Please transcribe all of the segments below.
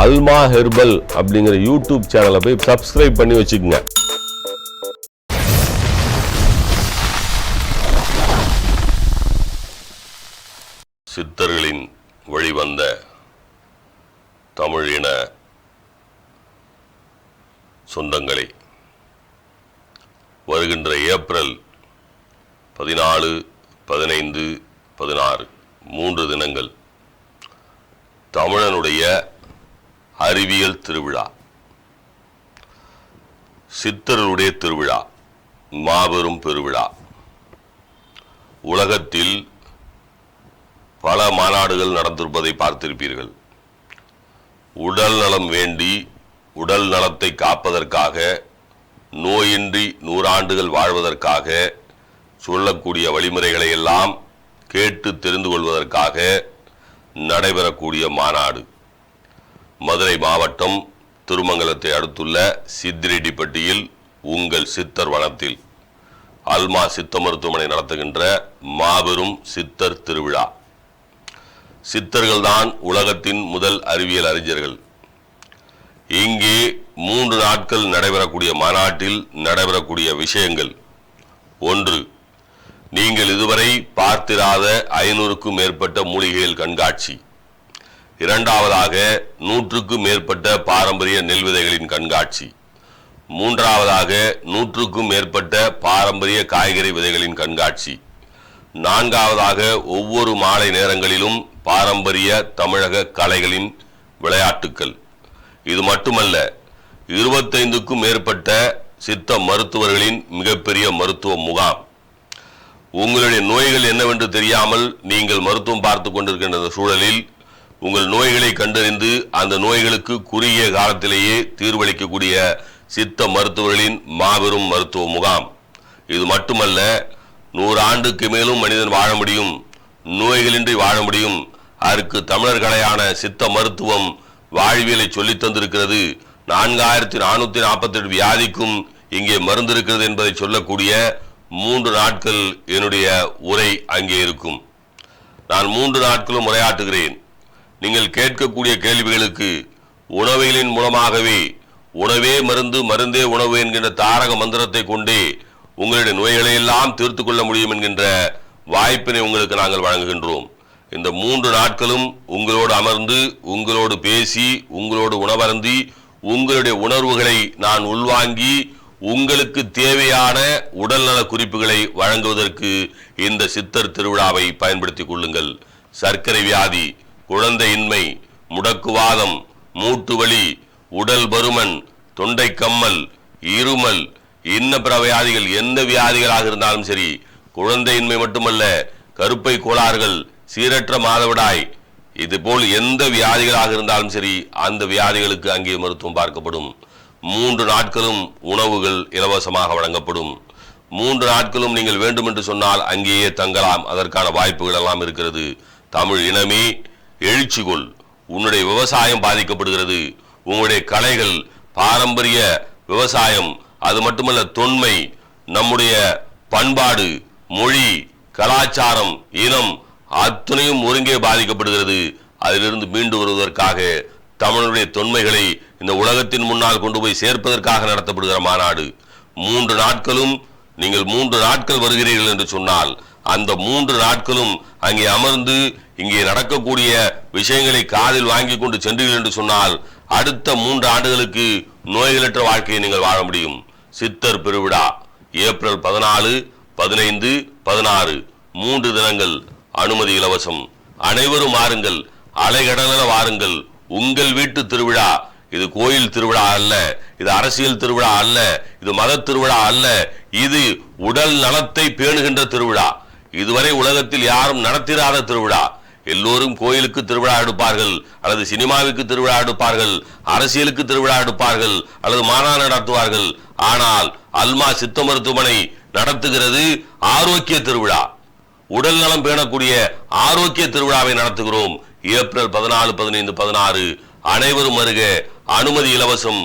அல்மா herbal அப்படிங்கிற YouTube சேனலை போய் சப்ஸ்கிரைப் பண்ணி வச்சுக்கோங்க. சித்தர்களின் வழிவந்த தமிழ் இன சொந்தங்களை, வருகின்ற ஏப்ரல் 14, 15, 16 3 தினங்கள் தமிழனுடைய அறிவியல் திருவிழா, சித்தர்களுடைய திருவிழா, மாபெரும் பெருவிழா. உலகத்தில் பல மாநாடுகள் நடந்திருப்பதை பார்த்திருப்பீர்கள். உடல் நலம் வேண்டி, உடல் நலத்தை காப்பதற்காக, நோயின்றி 100 ஆண்டுகள் வாழ்வதற்காக சொல்லக்கூடிய வழிமுறைகளை எல்லாம் கேட்டு தெரிந்து கொள்வதற்காக நடைபெறக்கூடிய மாநாடு. மதுரை மாவட்டம் திருமங்கலத்தை அடுத்துள்ள சித்திரெட்டிப்பட்டியில் உங்கள் சித்தர் வனத்தில் அல்மா சித்த மருத்துவமனை நடத்துகின்ற மாபெரும் சித்தர் திருவிழா. சித்தர்கள் தான் உலகத்தின் முதல் அறிவியல் அறிஞர்கள். இங்கே 3 நாட்கள் நடைபெறக்கூடிய மாநாட்டில் நடைபெறக்கூடிய விஷயங்கள்: 1, நீங்கள் இதுவரை பார்த்திராத 500க்கும் மேற்பட்ட மூலிகைகள் கண்காட்சி. 2வதாக 100க்கும் மேற்பட்ட பாரம்பரிய நெல் விதைகளின் கண்காட்சி. 3வதாக 100க்கும் மேற்பட்ட பாரம்பரிய காய்கறி விதைகளின் கண்காட்சி. 4வதாக ஒவ்வொரு மாலை நேரங்களிலும் பாரம்பரிய தமிழக கலைகளின் விளையாட்டுக்கள். இது மட்டுமல்ல, 25க்கும் மேற்பட்ட சித்த மருத்துவர்களின் மிகப்பெரிய மருத்துவ முகாம். உங்களுடைய நோய்கள் என்னவென்று தெரியாமல் நீங்கள் மருத்துவம் பார்த்து கொண்டிருக்கின்ற சூழலில் உங்கள் நோய்களை கண்டறிந்து அந்த நோய்களுக்கு குறுகிய காலத்திலேயே தீர்வளிக்கக்கூடிய சித்த மருத்துவர்களின் மாபெரும் மருத்துவ முகாம். இது மட்டுமல்ல, 100 ஆண்டுக்கு மேலும் மனிதன் வாழ முடியும், நோய்களின்றி வாழ முடியும். அதற்கு தமிழர் கலையான சித்த மருத்துவம் வாழ்வியலை சொல்லித் தந்திருக்கிறது. 4448 வியாதிக்கும் இங்கே மருந்து இருக்கிறது என்பதை சொல்லக்கூடிய 3 நாட்கள் என்னுடைய உரை அங்கே இருக்கும். நான் 3 நாட்களும் உரையாற்றுகிறேன். நீங்கள் கேட்கக்கூடிய கேள்விகளுக்கு உணவியலின் மூலமாகவே, உணவே மருந்து, மருந்தே உணவு என்கின்ற தாரக மந்திரத்தை கொண்டே உங்களுடைய நோய்களை எல்லாம் தீர்த்து கொள்ள முடியும் என்கின்ற வாய்ப்பினை உங்களுக்கு நாங்கள் வழங்குகின்றோம். இந்த 3 நாட்களும் உங்களோடு அமர்ந்து, உங்களோடு பேசி, உங்களோடு உணவருந்தி, உங்களுடைய உணர்வுகளை நான் உள்வாங்கி உங்களுக்கு தேவையான உடல்நல குறிப்புகளை வழங்குவதற்கு இந்த சித்தர் திருவிழாவை பயன்படுத்திக் கொள்ளுங்கள். சர்க்கரை வியாதி, குழந்தையின்மை, முடக்குவாதம், மூட்டு வலி, உடல் பருமன், தொண்டை கம்மல், இருமல், இன்ன பிற வியாதிகள், எந்த வியாதிகளாக இருந்தாலும் சரி, குழந்தையின்மை மட்டுமல்ல, கருப்பை கோளாறுகள், சீரற்ற மாதவிடாய், இதுபோல் எந்த வியாதிகளாக இருந்தாலும் சரி, அந்த வியாதிகளுக்கு அங்கே மருத்துவம் பார்க்கப்படும். 3 நாட்களும் உணவுகள் இலவசமாக வழங்கப்படும். 3 நாட்களும் நீங்கள் வேண்டும் என்று சொன்னால் அங்கேயே தங்கலாம். அதற்கான வாய்ப்புகள் எல்லாம் இருக்கிறது. தமிழ் இனமே எழுச்சிகொள். உன்னுடைய விவசாயம் பாதிக்கப்படுகிறது. உங்களுடைய கலைகள், பாரம்பரிய விவசாயம், அது மட்டுமல்ல தொன்மை, நம்முடைய பண்பாடு, மொழி, கலாச்சாரம், இனம் அத்தனையும் ஒருங்கே பாதிக்கப்படுகிறது. அதிலிருந்து மீண்டு வருவதற்காக தமிழனுடைய தொன்மைகளை இந்த உலகத்தின் முன்னால் கொண்டு போய் சேர்ப்பதற்காக நடத்தப்படுகிற மாநாடு. 3 நாட்களும் நீங்கள் 3 நாட்கள் வருகிறீர்கள் என்று சொன்னால், அந்த 3 நாட்களும் அங்கே அமர்ந்து இங்கே நடக்கக்கூடிய விஷயங்களை காதில் வாங்கி கொண்டு சென்றீர்கள் என்று சொன்னால், அடுத்த 3 ஆண்டுகளுக்கு நோய்களற்ற வாழ்க்கையை நீங்கள் வாழ முடியும். சித்தர் பெருவிழா ஏப்ரல் 14, 15, 16 3 தினங்கள். அனுமதி இலவசம். அனைவரும் வாருங்கள், அலைகடல வாருங்கள். உங்கள் வீட்டு திருவிழா. இது கோயில் திருவிழா அல்ல, இது அரசியல் திருவிழா அல்ல, இது மத திருவிழா அல்ல, இது உடல் நலத்தை பேணுகின்ற திருவிழா. இதுவரை உலகத்தில் யாரும் நடத்திராத திருவிழா. எல்லோரும் கோயிலுக்கு திருவிழா எடுப்பார்கள், அல்லது சினிமாவுக்கு திருவிழா எடுப்பார்கள், அரசியலுக்கு திருவிழா எடுப்பார்கள், அல்லது மாநாடு நடத்துவார்கள். ஆனால் அல்மா சித்த மருத்துவமனை நடத்துகிறது ஆரோக்கிய திருவிழா. உடல் நலம் பேணக்கூடிய ஆரோக்கிய திருவிழாவை நடத்துகிறோம். ஏப்ரல் 14, 15, 16 அனைவரும் வருக. அனுமதி இலவசம்.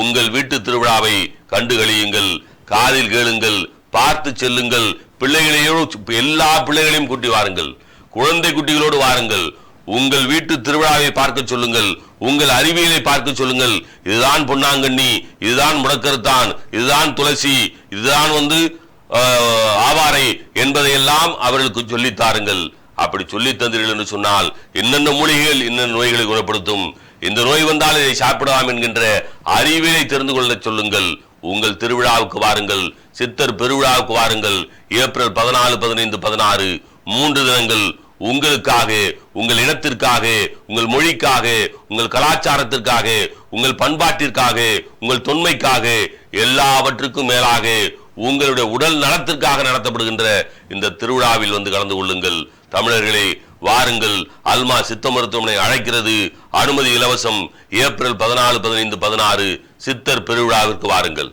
உங்கள் வீட்டு திருவிழாவை கண்டு கழியுங்கள், காதில் கேளுங்கள், பார்த்து செல்லுங்கள். பிள்ளைகளையோடு, எல்லா பிள்ளைகளையும் கூட்டி வாருங்கள், குழந்தை குட்டிகளோடு வாருங்கள். உங்கள் வீட்டு திருவிழாவை பார்க்க சொல்லுங்கள். உங்கள் அறிவியலை பார்க்க சொல்லுங்கள். இதுதான் பொன்னாங்கண்ணி, இதுதான் முடக்கருத்தான், இதுதான் துளசி, இதுதான் ஆவாரை என்பதையெல்லாம் அவர்களுக்கு சொல்லித்தாருங்கள். அப்படி சொல்லி தந்தீர்கள் என்று சொன்னால் என்னென்ன மூலிகைகள் என்னென்ன நோய்களை குணப்படுத்தும், இந்த நோய் வந்தால் இதை சாப்பிடலாம் என்கின்ற அறிவியலை தெரிந்து கொள்ள சொல்லுங்கள். உங்கள் திருவிழாவுக்கு வாருங்கள், சித்தர் பெருவிழாவுக்கு வாருங்கள். ஏப்ரல் 14, 15, 16 3 தினங்கள் உங்களுக்காக, உங்கள் இனத்திற்காக, உங்கள் மொழிக்காக, உங்கள் கலாச்சாரத்திற்காக, உங்கள் பண்பாட்டிற்காக, உங்கள் தொன்மைக்காக, எல்லாவற்றுக்கும் மேலாக உங்களுடைய உடல் நலத்திற்காக நடத்தப்படுகின்ற இந்த திருவிழாவில் கலந்து கொள்ளுங்கள். தமிழர்களே வாருங்கள், அல்மா சித்த மருத்துவமனை அழைக்கிறது. அனுமதி இலவசம். ஏப்ரல் 14, 15, 16 சித்தர் பெருவிழாவிற்கு வாருங்கள்.